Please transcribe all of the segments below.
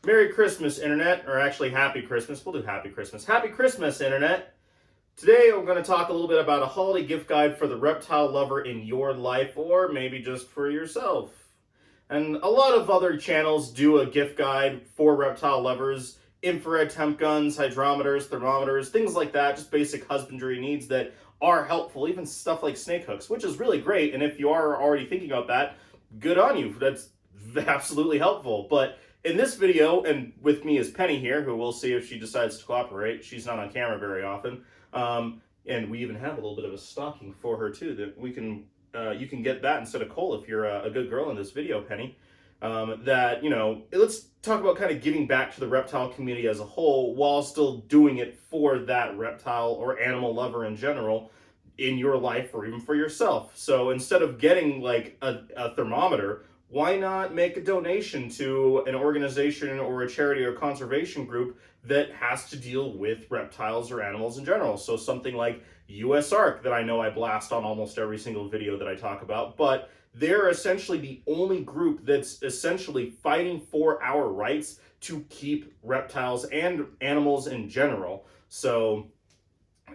Merry Christmas, Internet, or actually Happy Christmas. We'll do Happy Christmas. Happy Christmas, Internet. Today we're going to talk a little bit about a holiday gift guide for the reptile lover in your life, or maybe just for yourself. And a lot of other channels do a gift guide for reptile lovers, infrared temp guns, hydrometers, thermometers, things like that, just basic husbandry needs that are helpful, even stuff like snake hooks, which is really great. And if you are already thinking about that, good on you. That's absolutely helpful. But in this video, and with me is Penny here, who we'll see if she decides to cooperate. She's not on camera very often. And we even have a little bit of a stocking for her too, that we can, you can get that instead of coal if you're a good girl in this video, Penny. That, you know, let's talk about kind of giving back to the reptile community as a whole while still doing it for that reptile or animal lover in general in your life or even for yourself. So instead of getting like a thermometer, why not make a donation to an organization or a charity or conservation group that has to deal with reptiles or animals in general? So something like USARK, that I know I blast on almost every single video that I talk about, but they're essentially the only group that's essentially fighting for our rights to keep reptiles and animals in general. So,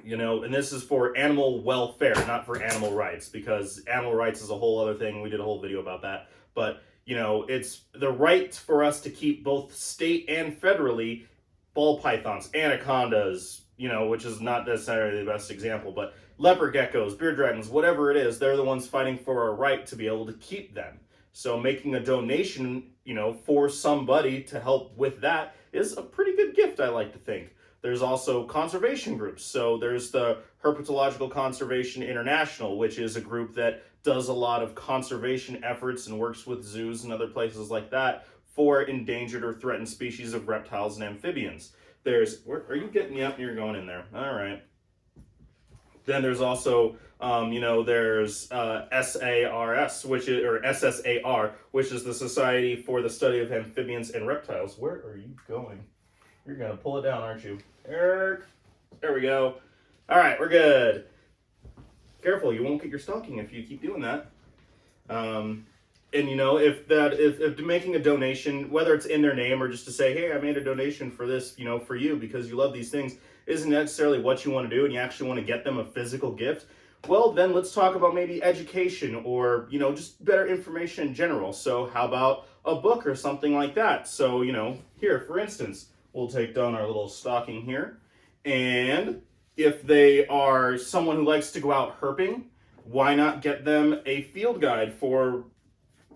you know, and this is for animal welfare, not for animal rights, because animal rights is a whole other thing. We did a whole video about that. But, you know, it's the right for us to keep both state and federally ball pythons, anacondas, you know, which is not necessarily the best example, but leopard geckos, beard dragons, whatever it is, they're the ones fighting for our right to be able to keep them. So making a donation, you know, for somebody to help with that is a pretty good gift, I like to think. There's also conservation groups. So there's the Herpetological Conservation International, which is a group that does a lot of conservation efforts and works with zoos and other places like that for endangered or threatened species of reptiles and amphibians. There's, are you getting me up? You're going in there. All right. Then there's also, you know, there's SARS, which is, or SSAR, which is the Society for the Study of Amphibians and Reptiles. Where are you going? You're going to pull it down, aren't you? There we go. All right, we're good. Careful, you won't get your stocking if you keep doing that. And you know, if making a donation, whether it's in their name or just to say, hey, I made a donation for this, you know, for you because you love these things, isn't necessarily what you want to do and you actually want to get them a physical gift, well, then let's talk about maybe education or, you know, just better information in general. So how about a book or something like that? So, you know, here, for instance, we'll take down our little stocking here. And if they are someone who likes to go out herping, why not get them a field guide for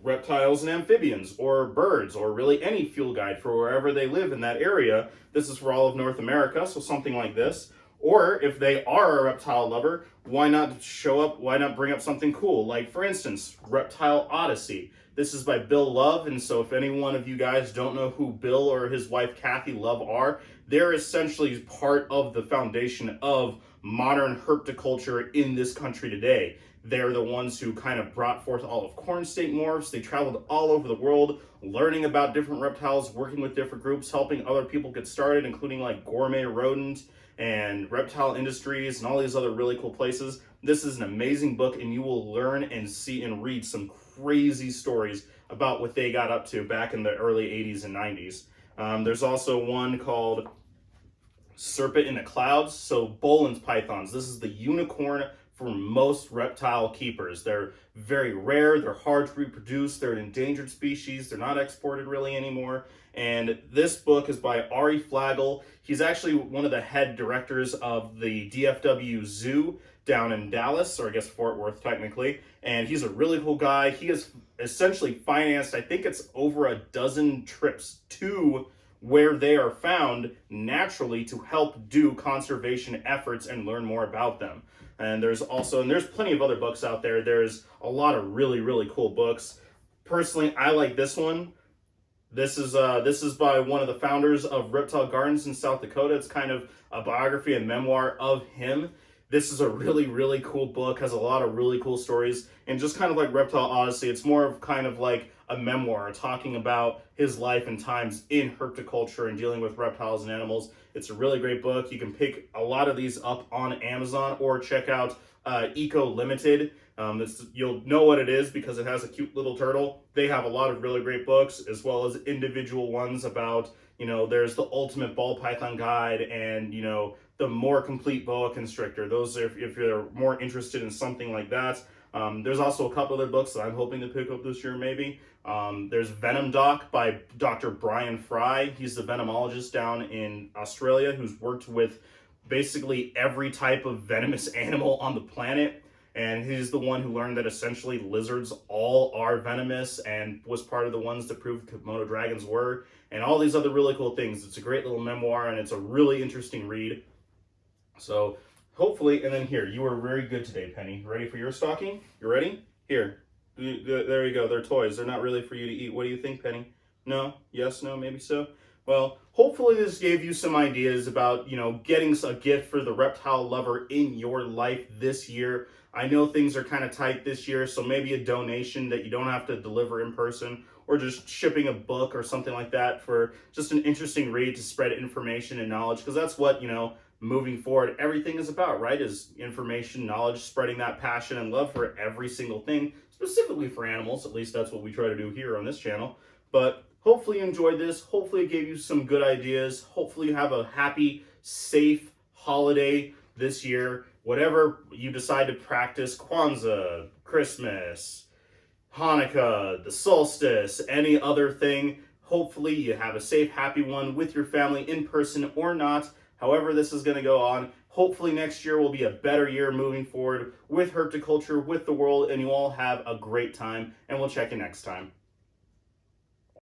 reptiles and amphibians or birds, or really any field guide for wherever they live in that area. This is for all of North America, so something like this. Or if they are a reptile lover, why not show up, why not bring up something cool? Like, for instance, Reptile Odyssey. This is by Bill Love, and so if any one of you guys don't know who Bill or his wife Kathy Love are, they're essentially part of the foundation of modern herpetoculture in this country today. They're the ones who kind of brought forth all of corn state morphs. They traveled all over the world, learning about different reptiles, working with different groups, helping other people get started, including like Gourmet Rodent and Reptile Industries and all these other really cool places. This is an amazing book, and you will learn and see and read some crazy stories about what they got up to back in the early 80s and 90s. There's also one called Serpent in the Clouds. So Boelen's pythons. This is the unicorn for most reptile keepers. They're very rare, they're hard to reproduce, they're an endangered species, they're not exported really anymore. And this book is by Ari Flagel. He's actually one of the head directors of the DFW Zoo down in Dallas, or I guess Fort Worth technically. And he's a really cool guy. He has essentially financed, I think it's over a dozen trips to where they are found naturally to help do conservation efforts and learn more about them. And there's plenty of other books out there. There's a lot of really, really cool books. Personally, I like this one. This is by one of the founders of Reptile Gardens in South Dakota. It's kind of a biography and memoir of him. This is a really, really cool book, has a lot of really cool stories, and just kind of like Reptile Odyssey, it's more of kind of like a memoir talking about his life and times in herpetoculture and dealing with reptiles and animals. It's a really great book. You can pick a lot of these up on Amazon or check out Eco Limited. You'll know what it is because it has a cute little turtle. They have a lot of really great books, as well as individual ones about, there's the ultimate ball python guide and, the more complete boa constrictor. Those are if you're more interested in something like that. There's also a couple other books that I'm hoping to pick up this year, maybe. There's Venom Doc by Dr. Brian Fry. He's the venomologist down in Australia who's worked with basically every type of venomous animal on the planet. And he's the one who learned that essentially lizards all are venomous and was part of the ones that proved Komodo dragons were, and all these other really cool things. It's a great little memoir, and it's a really interesting read. So hopefully, and then here, you were very good today, Penny. Ready for your stocking? You ready? Here. There you go. They're toys. They're not really for you to eat. What do you think, Penny? No? Yes? No? Maybe so? Well, hopefully this gave you some ideas about, getting a gift for the reptile lover in your life this year. I know things are kind of tight this year, so maybe a donation that you don't have to deliver in person, or just shipping a book or something like that for just an interesting read to spread information and knowledge, because that's what, moving forward, everything is about, right? Is information, knowledge, spreading that passion and love for every single thing, specifically for animals. At least that's what we try to do here on this channel. But hopefully you enjoyed this. Hopefully it gave you some good ideas. Hopefully you have a happy, safe holiday this year. Whatever you decide to practice, Kwanzaa, Christmas, Hanukkah, the solstice, any other thing, hopefully you have a safe, happy one with your family in person or not. However this is going to go on, hopefully next year will be a better year moving forward with herpetoculture, with the world, and you all have a great time, and we'll check you next time.